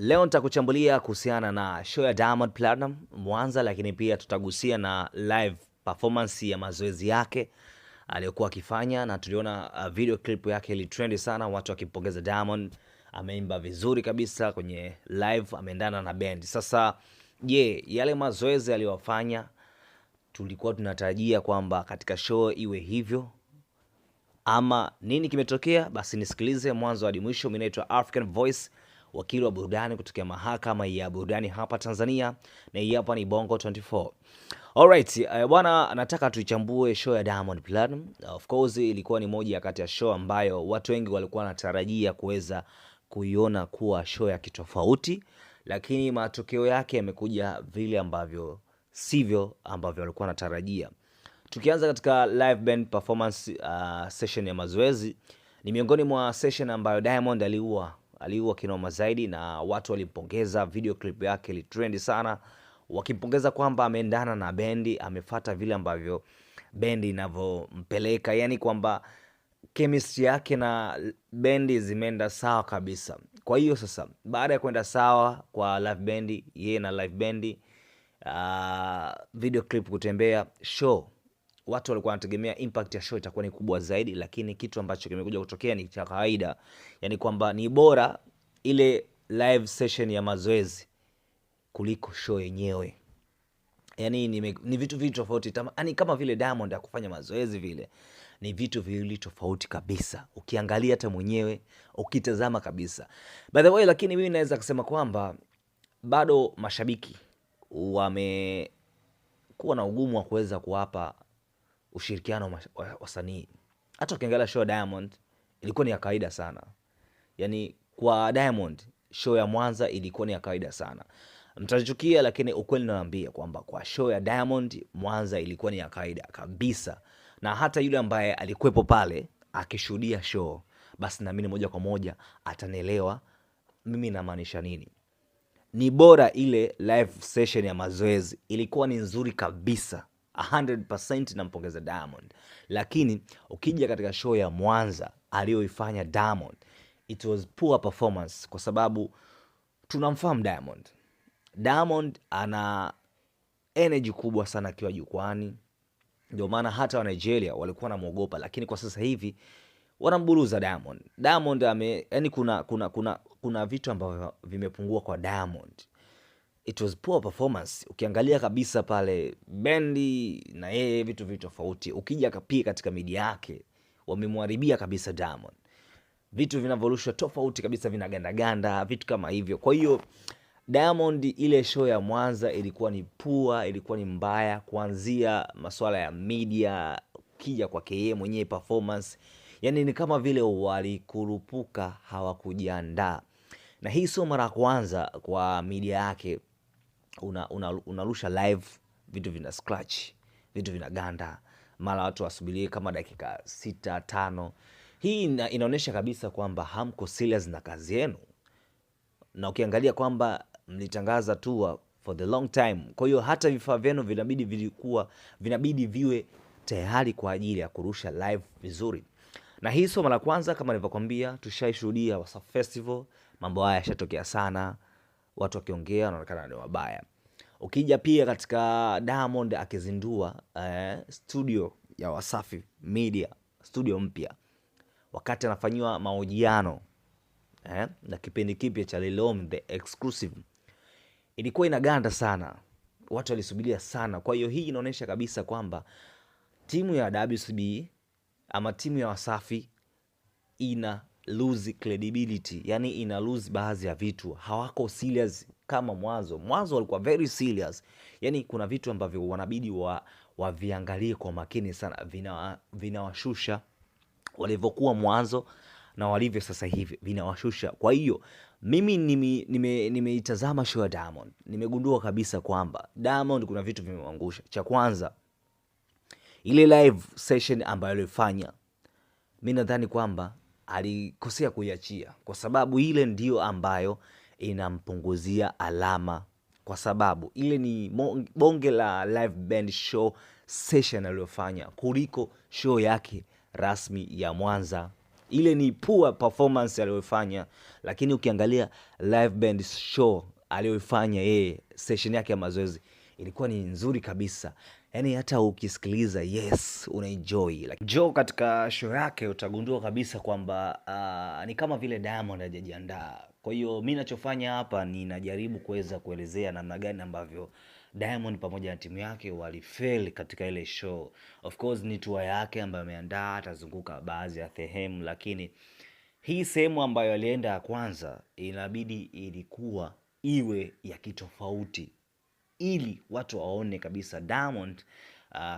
Leo nitakuchambulia kuhusiana na show ya Diamond Platinum Mwanza, lakini pia tutagusia na live performance ya mazoezi yake aliyokuwa akifanya, na tuliona video clip yake ili trend sana, watu wakimpongeza Diamond. Ameimba vizuri kabisa kwenye live, ameendana na band. Sasa yale mazoezi aliyofanya tulikuwa tunatarajia kwamba katika show iwe hivyo ama nini kimetokea? Basi nisikilize mwanzo hadi mwisho. Mimi naitwa African Voice, wakili wa burudani kutokea mahakama ya burudani hapa Tanzania, na hii hapa ni Bongo 24. Alright, bwana, nataka tuichambue show ya Diamond Platinum. Of course ilikuwa ni moja kati ya show ambayo watu wengi walikuwa wanatarajia kuweza kuiona kuwa show ya kitofauti, lakini matokeo yake yamekuja vile ambavyo sivyo ambavyo walikuwa wanatarajia. Tukianza katika live band performance session ya mazoezi, ni miongoni mwa session ambayo Diamond aliua kinoma zaidi, na watu walimpongeza. Video clip yake ili trend sana, wakimpongeza kwamba ameendana na bendi, amefuata vile ambavyo bendi inavyompeleka, yani kwamba chemistry yake na bendi zimeenda sawa kabisa. Kwa hiyo sasa, baada ya kwenda sawa kwa live bendi, yeye na live bendi, video clip kutembea, show watu walikuwa wanategemea impact ya show itakuwa ni kubwa zaidi, lakini kitu ambacho kimekuja kutokea ni cha kawaida, yani kwamba ni bora ile live session ya mazoezi kuliko show yenyewe. Yani ni vitu tofauti, yani kama vile Diamond akufanya mazoezi vile, ni vitu viwili tofauti kabisa, ukiangalia hata mwenyewe ukitazama kabisa. By the way, lakini mimi naweza kusema kwamba bado mashabiki wamekuwa na ugumu wa kuweza kuwapa ushirikiano wasanii. Hata ukiangalia show ya Diamond ilikuwa ni ya kawaida sana. Yani kwa Diamond show ya Mwanza ilikuwa ni ya kawaida sana. Mtachukia, lakini ukweli naambia kwamba kwa show ya Diamond Mwanza ilikuwa ni ya kawaida kabisa. Na hata yule ambaye alikuwepo pale akishuhudia show, basi naamini moja kwa moja atanielewa mimi namaanisha nini. Ni bora ile live session ya mazoezi ilikuwa ni nzuri kabisa, 100% nampongeza Diamond. Lakini ukija katika show ya Mwanza aliyoifanya Diamond, it was poor performance, kwa sababu tunamfahamu Diamond. Diamond ana energy kubwa sana akiwa jukwani, ndio maana hata wa Nigeria walikuwa wanamuogopa, lakini kwa sasa hivi wanamburuza Diamond. Diamond yani kuna vitu ambavyo vimepungua kwa Diamond. It was poor performance. Ukiangalia kabisa pale bendi na yeye vitu tofauti. Ukija pia katika media yake wamemharibia kabisa Diamond. Vitu vinavyorushwa tofauti kabisa, vinagandaganda, vitu kama hivyo. Kwa hiyo Diamond ile show ya Mwanza ilikuwa ni poor, ilikuwa ni mbaya, kuanzia masuala ya media, kija kwake yeye mwenyewe performance. Yani ni kama vile walikurupuka, hawakujiandaa. Na hii sio mara kwanza kwa media yake unarusha live, vitu vina scratch, vitu vina ganda, mara watu wasubirie kama dakika 6-5. Hii inaonyesha kabisa kwamba hamko serious na kazi yenu, na ukiangalia kwamba mlitangaza tour for the long time. Kwa hiyo hata vifaa vyenu vinabidi viwe tayari kwa ajili ya kurusha live vizuri. Na hii sio mara kwanza, kama nilivyokuambia, tushaishuhudia Wasafi Festival, mambo haya yashatokea sana, watu wakiongea wanaonekana ni wabaya. Ukija pia katika Diamond akizindua studio ya Wasafi Media, studio mpya, wakati anafanyiwa mahojiano na kipindi kipya cha Lilom The Exclusive, ilikuwa inaganda sana, watu walisubiria sana. Kwa hiyo hii inaonyesha kabisa kwamba timu ya WCB ama timu ya Wasafi ina lose credibility, yani ina lose baadhi ya vitu, hawako serious kama mwanzo walikuwa very serious. Yani kuna vitu ambavyo wanabidi waviangalie kwa makini sana, vinawashusha walivyokuwa mwanzo na walivyo sasa hivi, vinawashusha. Kwa hiyo mimi nimeitazama show ya Diamond, nimegundua kabisa kwamba Diamond kuna vitu vimemwangusha. Cha kwanza, ile live session ambayo alifanya, mimi nadhani kwamba alikosea kuiachia, kwa sababu ile ndio ambayo inampunguzia alama, kwa sababu ile ni bonge la live band show session aliyofanya kuliko show yake rasmi ya Mwanza. ile ni poor performance aliyofanya, lakini ukiangalia live band show aliyofanya yeye, session yake ya mazoezi ilikuwa ni nzuri kabisa. Yani hata ukisikiliza, yes, unaenjoy. Like Joe katika show yake utagundua kabisa kwamba ni kama vile Diamond hajajiandaa. Kwa hiyo mimi ninachofanya hapa ni najaribu kuweza kuelezea namna gani ambavyo Diamond pamoja na timu yake walifail katika ile show. Of course ni tour yake ambayo ameandaa, atazunguka baadhi ya sehemu, lakini hii sehemu ambayo alienda ya kwanza inabidi ilikuwa iwe ya kitofauti, ili watu waone kabisa Diamond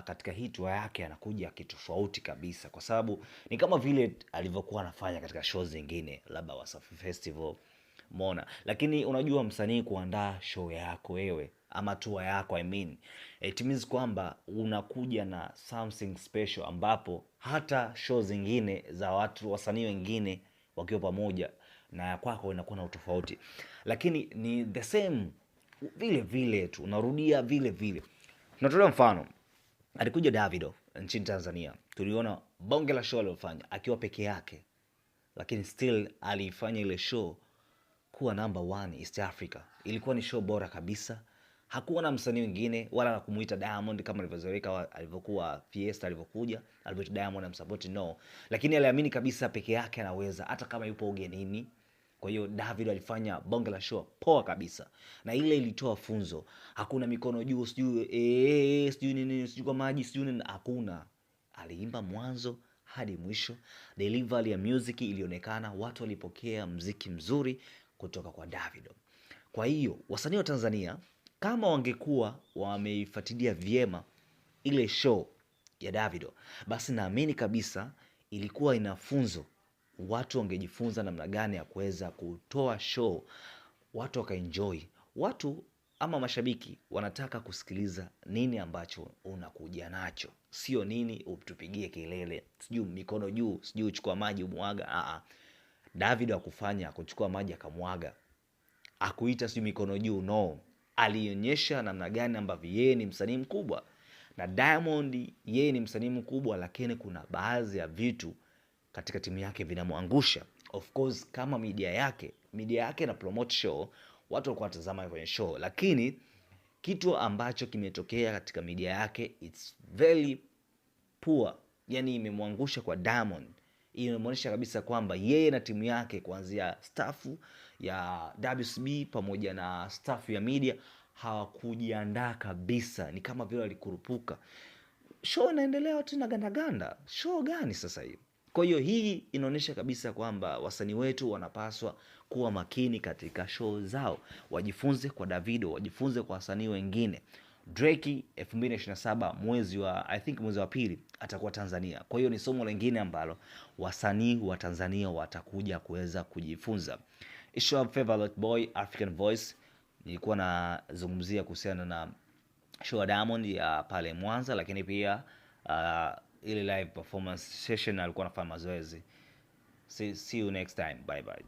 katika hii tour yake anakuja kitofauti kabisa, kwa sababu ni kama vile alivyokuwa anafanya katika show zingine, labda Wasafi Festival, umeona. Lakini unajua msanii kuandaa show yako wewe ama tour yako, I mean, it means kwamba unakuja na something special, ambapo hata show zingine za watu wasanii wengine wakiwa pamoja na ya kwako inakuwa na utofauti, lakini ni the same vile vile tu, unarudia vile vile. Tunatolea mfano, alikuja Davido nchini Tanzania, tuliona bonge la show aliyofanya akiwa peke yake, lakini still alifanya ile show kuwa number 1 East Africa. Ilikuwa ni show bora kabisa, hakuwa na msanii mwingine wala na kumuita Diamond kama alivyozoeleka alivyokuwa Fiesta alivyokuja, alivyoita Diamond amsupport, no, lakini aliamini kabisa peke yake anaweza hata kama yupo ugenini. Kwa hiyo David alifanya bonge la show poa kabisa, na ile ilitoa funzo. Hakuna mikono juu, sijui nini, sijui kwa maji, sijui nini, hakuna. Aliimba mwanzo hadi mwisho. Delivery ya music ilionekana, watu walipokea mziki mzuri kutoka kwa Davido. Kwa hiyo wasanii wa Tanzania kama wangekuwa wameifuatilia vyema ile show ya Davido, basi naamini kabisa ilikuwa ina funzo. Watu wangejifunza namna gani ya kuweza kutoa show, watu wakaenjoy. Watu ama mashabiki wanataka kusikiliza nini ambacho unakuja nacho, sio nini utupigie kelele, sijui mikono juu, sijui uchukua maji umwaga. Davido hakufanya kuchukua maji akamwaga, akuita sijui mikono juu, no. Alionyesha namna gani ambavyo yeye ni msanii mkubwa, na Diamond yeye ni msanii mkubwa, lakini kuna baadhi ya vitu katika timu yake vinamwangusha. Of course kama media yake na promote show, watu walikuwa watazama kwenye show, lakini kitu ambacho kimetokea katika media yake it's very poor, yani imemwangusha kwa Diamond. Inaonyesha kabisa kwamba yeye na timu yake, kuanzia staff ya WCB pamoja na staff ya media, hawakujiandaa kabisa. Ni kama vile walikurupuka. Show inaendelea, watu na ganda. Show gani sasa hiyo? Kwa hiyo hii inaonyesha kabisa kwamba wasanii wetu wanapaswa kuwa makini katika show zao. Wajifunze kwa Davido, wajifunze kwa wasanii wengine. Drake 2027 mwezi wa pili atakuwa Tanzania. Kwa hiyo ni somo lingine ambalo wasanii wa Tanzania watakuja kuweza kujifunza. It's your favorite boy African Voice. Nilikuwa nazungumzia kuhusiana na show ya Diamond ya pale Mwanza, lakini pia ile live performance session alikuwa anafanya mazoezi. See you next time. Bye bye.